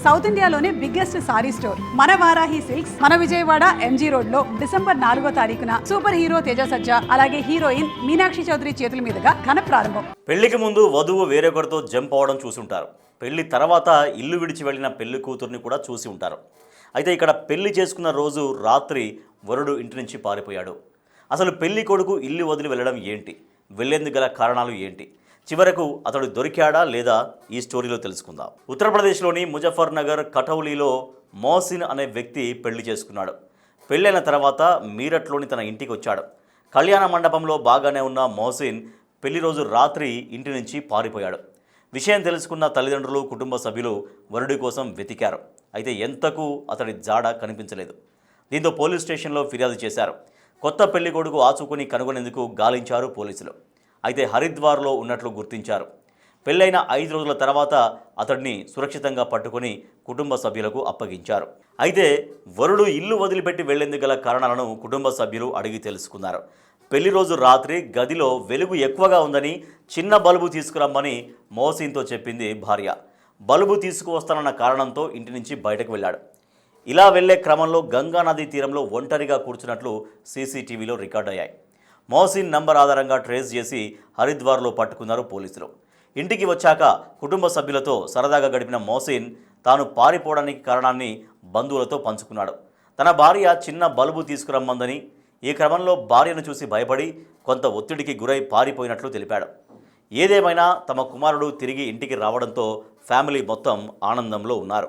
South ఇండియాలోనే biggest sorry store మన Varahi silks మన విజయవాడ ఎంజీ రోడ్ లో డిసెంబర్ 4వ తారీఖున సూపర్ హీరో తేజ సజ్జా అలాగే హీరోయిన్ మీనాక్షి చౌదరి చేతుల మీదుగా ఘన ప్రారంభం. పెళ్లికి ముందు వధువు వేరొకరితో జంప్ అవడం చూసుంటారు. పెళ్లి తర్వాత ఇల్లు విడిచి వెళ్లిన పెళ్లి కూతుర్ని కూడా చూసి ఉంటారు. అయితే ఇక్కడ పెళ్లి చేసుకున్న రోజు రాత్రి వరుడు ఇంటి నుంచి పారిపోయాడు. అసలు పెళ్లి కొడుకు ఇల్లు వదిలి వెళ్ళడం ఏంటి, వెళ్లేందుకు గల కారణాలు ఏంటి, చివరకు అతడు దొరికాడా లేదా, ఈ స్టోరీలో తెలుసుకుందాం. ఉత్తరప్రదేశ్లోని ముజఫర్నగర్ కటౌలీలో మోసిన్ అనే వ్యక్తి పెళ్లి చేసుకున్నాడు. పెళ్ళైన తర్వాత మీరట్లోని తన ఇంటికి వచ్చాడు. కళ్యాణ మండపంలో బాగానే ఉన్న మోసిన్ పెళ్లి రోజు రాత్రి ఇంటి నుంచి పారిపోయాడు. విషయం తెలుసుకున్న తల్లిదండ్రులు, కుటుంబ సభ్యులు వరుడి కోసం వెతికారు. అయితే ఎంతకు అతడి జాడ కనిపించలేదు. దీంతో పోలీస్ స్టేషన్లో ఫిర్యాదు చేశారు. కొత్త పెళ్లి కొడుకు ఆచూకుని కనుగొనేందుకు గాలించారు పోలీసులు. అయితే హరిద్వార్లో ఉన్నట్లు గుర్తించారు. పెళ్ళైన 5 రోజుల తర్వాత అతడిని సురక్షితంగా పట్టుకుని కుటుంబ సభ్యులకు అప్పగించారు. అయితే వరుడు ఇల్లు వదిలిపెట్టి వెళ్లేందుకు గల కారణాలను కుటుంబ సభ్యులు అడిగి తెలుసుకున్నారు. పెళ్లి రోజు రాత్రి గదిలో వెలుగు ఎక్కువగా ఉందని చిన్న బల్బు తీసుకురమ్మని మోసిన్తో చెప్పింది భార్య. బల్బు తీసుకువస్తానన్న కారణంతో ఇంటి నుంచి బయటకు వెళ్ళాడు. ఇలా వెళ్లే క్రమంలో గంగా నదీ తీరంలో ఒంటరిగా కూర్చున్నట్లు సీసీటీవీలో రికార్డ్ అయ్యాయి. మోసిన్ నంబర్ ఆధారంగా ట్రేస్ చేసి హరిద్వార్లో పట్టుకున్నారు పోలీసులు. ఇంటికి వచ్చాక కుటుంబ సభ్యులతో సరదాగా గడిపిన మోసిన్ తాను పారిపోవడానికి కారణాన్ని బంధువులతో పంచుకున్నాడు. తన భార్య చిన్న బల్బు తీసుకురమ్మందని, ఈ క్రమంలో భార్యను చూసి భయపడి కొంత ఒత్తిడికి గురై పారిపోయినట్లు తెలిపాడు. ఏదేమైనా తమ కుమారుడు తిరిగి ఇంటికి రావడంతో ఫ్యామిలీ మొత్తం ఆనందంలో ఉన్నారు.